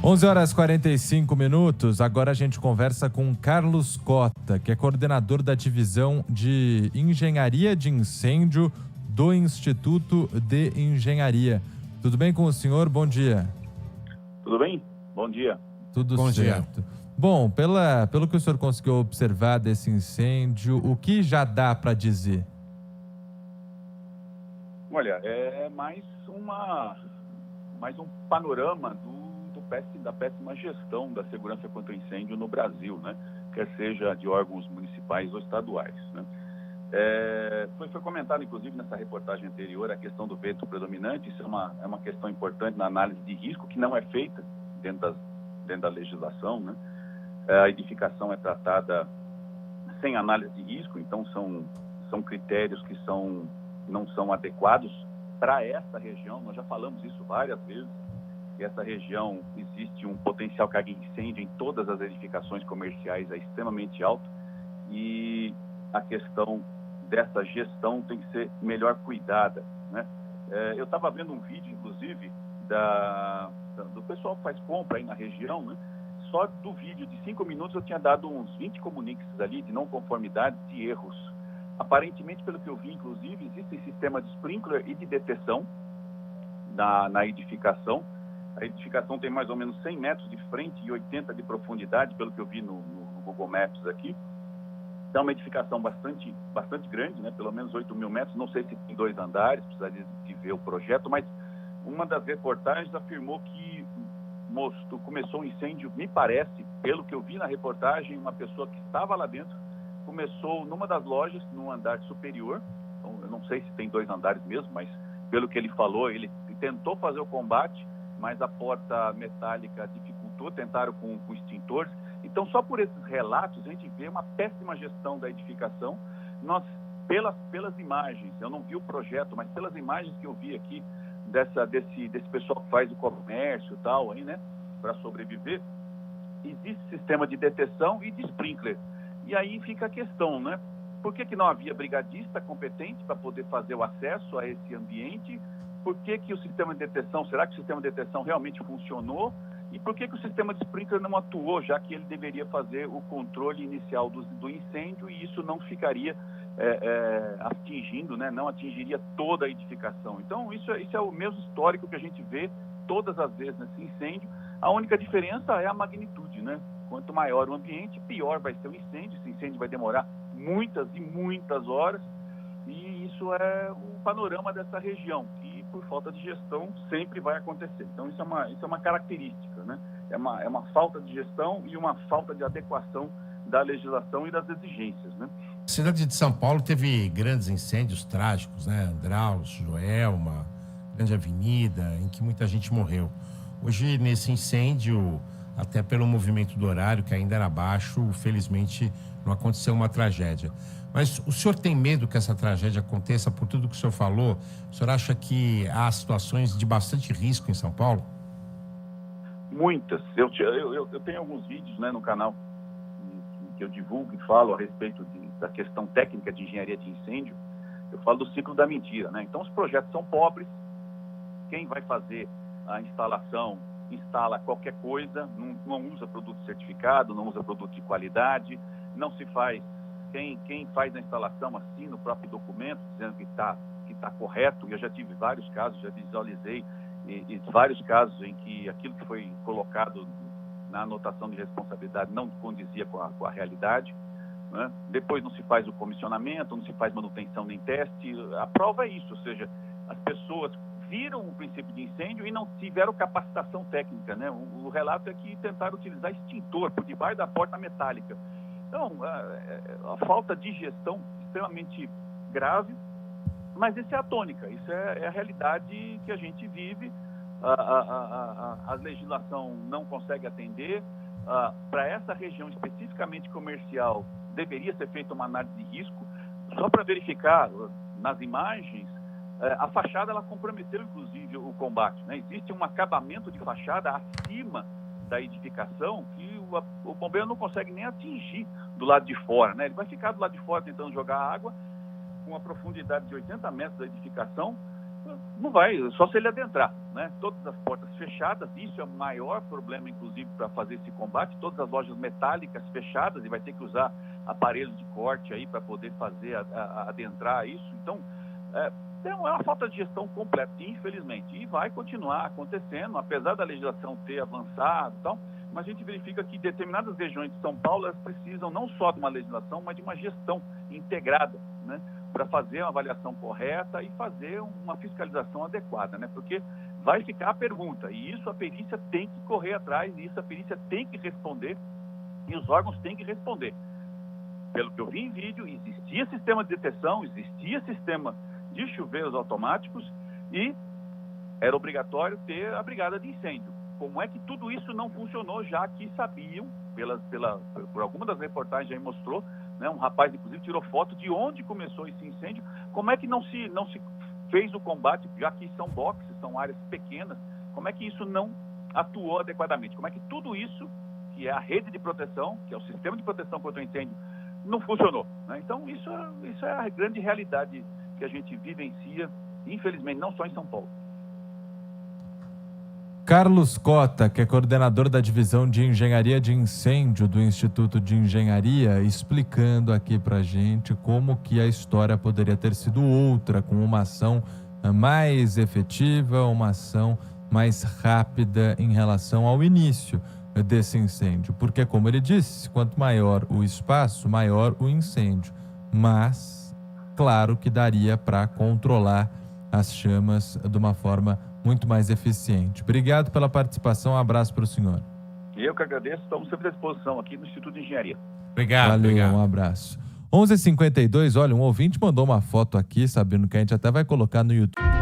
11 horas e 45 minutos. Agora a gente conversa com Carlos Cota, que é coordenador da divisão de Engenharia de Incêndio do Instituto de Engenharia. Tudo bem com o senhor? Bom dia. Tudo bem? Bom dia. Tudo certo. Bom, pelo que o senhor conseguiu observar desse incêndio, o que já dá para dizer? Olha, é mais um panorama da péssima gestão da segurança contra incêndio no Brasil, né? Quer seja de órgãos municipais ou estaduais, né? Foi comentado, inclusive, nessa reportagem anterior, a questão do vento predominante. Isso é uma questão importante na análise de risco, que não é feita dentro da legislação, né? A edificação é tratada sem análise de risco, então são critérios que não são adequados para essa região. Nós já falamos isso várias vezes, que essa região existe um potencial carga de incêndio em todas as edificações comerciais é extremamente alto, e a questão dessa gestão tem que ser melhor cuidada, né? Eu estava vendo um vídeo, inclusive, do pessoal que faz compra aí na região, né? Só do vídeo de 5 minutos eu tinha dado uns 20 comuniques ali de não conformidade, de erros. Aparentemente, pelo que eu vi, inclusive, existe sistema de sprinkler e de detecção na edificação. A edificação tem mais ou menos 100 metros de frente e 80 de profundidade, pelo que eu vi no Google Maps aqui. Então, é uma edificação bastante grande, né? Pelo menos 8.000 metros. Não sei se tem 2 andares, precisaria de ver o projeto, mas uma das reportagens afirmou que começou um incêndio, me parece, pelo que eu vi na reportagem, uma pessoa que estava lá dentro começou numa das lojas, no andar superior. Então, eu não sei se tem 2 andares mesmo, mas pelo que ele falou, ele tentou fazer o combate, mas a porta metálica dificultou, tentaram com extintores. Então, só por esses relatos, a gente vê uma péssima gestão da edificação. Nós, pelas imagens, eu não vi o projeto, mas pelas imagens que eu vi aqui, desse pessoal que faz o comércio e tal, aí, né, para sobreviver, existe sistema de detecção e de sprinkler. E aí fica a questão, né? Por que não havia brigadista competente para poder fazer o acesso a esse ambiente? Por que o sistema de detecção, será que o sistema de detecção realmente funcionou? E por que o sistema de sprinkler não atuou, já que ele deveria fazer o controle inicial do incêndio, e isso não ficaria atingindo, né? Não atingiria toda a edificação. Então, isso é o mesmo histórico que a gente vê todas as vezes nesse incêndio. A única diferença é a magnitude, né? Quanto maior o ambiente, pior vai ser o incêndio. Esse incêndio vai demorar muitas e muitas horas, e isso é o panorama dessa região, que por falta de gestão sempre vai acontecer. Então isso é uma característica, né? É uma falta de gestão e uma falta de adequação da legislação e das exigências, né? A cidade de São Paulo teve grandes incêndios trágicos, né? Andraus, Joelma, Grande Avenida, em que muita gente morreu. Hoje, nesse incêndio, até pelo movimento do horário, que ainda era baixo, felizmente não aconteceu uma tragédia. Mas o senhor tem medo que essa tragédia aconteça por tudo que o senhor falou? O senhor acha que há situações de bastante risco em São Paulo? Muitas. Eu tenho alguns vídeos, né, no canal que eu divulgo e falo a respeito da questão técnica de engenharia de incêndio. Eu falo do ciclo da mentira, né? Então, os projetos são pobres. Quem vai fazer a instalação instala qualquer coisa, não usa produto certificado, não usa produto de qualidade, não se faz. Quem faz a instalação assina o próprio documento dizendo que está correto. Eu já tive vários casos, já visualizei e vários casos em que aquilo que foi colocado na anotação de responsabilidade não condizia com a realidade, né? Depois não se faz o comissionamento, não se faz manutenção nem teste. A prova é isso, ou seja, as pessoas viram o princípio de incêndio e não tiveram capacitação técnica, né? O relato é que tentaram utilizar extintor por debaixo da porta metálica. Então, a falta de gestão extremamente grave, mas isso é a tônica, isso é a realidade que a gente vive. A legislação não consegue atender. Para essa região especificamente comercial, deveria ser feita uma análise de risco, só para verificar nas imagens. A fachada, ela comprometeu, inclusive, o combate, né? Existe um acabamento de fachada acima da edificação que o bombeiro não consegue nem atingir do lado de fora, né? Ele vai ficar do lado de fora tentando jogar água com a profundidade de 80 metros da edificação, não vai, só se ele adentrar, né? Todas as portas fechadas, isso é o maior problema, inclusive, para fazer esse combate. Todas as lojas metálicas fechadas, e vai ter que usar aparelhos de corte aí para poder fazer, adentrar isso. Então, é uma falta de gestão completa, infelizmente, e vai continuar acontecendo, apesar da legislação ter avançado e tal, mas a gente verifica que determinadas regiões de São Paulo, elas precisam não só de uma legislação, mas de uma gestão integrada, né, para fazer uma avaliação correta e fazer uma fiscalização adequada, né, porque vai ficar a pergunta, e isso a perícia tem que correr atrás, e isso a perícia tem que responder, e os órgãos têm que responder. Pelo que eu vi em vídeo, existia sistema de detecção, existia sistema de chuveiros automáticos e era obrigatório ter a brigada de incêndio. Como é que tudo isso não funcionou, já que sabiam, por alguma das reportagens aí mostrou, né, um rapaz inclusive tirou foto de onde começou esse incêndio, como é que não se fez o combate, já que são boxes, são áreas pequenas, como é que isso não atuou adequadamente? Como é que tudo isso, que é a rede de proteção, que é o sistema de proteção contra o incêndio, não funcionou, né? Então isso é a grande realidade que a gente vivencia, infelizmente, não só em São Paulo. Carlos Cota, que é coordenador da divisão de engenharia de incêndio do Instituto de Engenharia, explicando aqui pra gente como que a história poderia ter sido outra, com uma ação mais efetiva, uma ação mais rápida em relação ao início desse incêndio. Porque, como ele disse, quanto maior o espaço, maior o incêndio. Mas, claro que daria para controlar as chamas de uma forma muito mais eficiente. Obrigado pela participação, um abraço para o senhor. Eu que agradeço, estamos sempre à disposição aqui no Instituto de Engenharia. Obrigado. Valeu, obrigado. Um abraço. 11h52, olha, um ouvinte mandou uma foto aqui, sabendo que a gente até vai colocar no YouTube.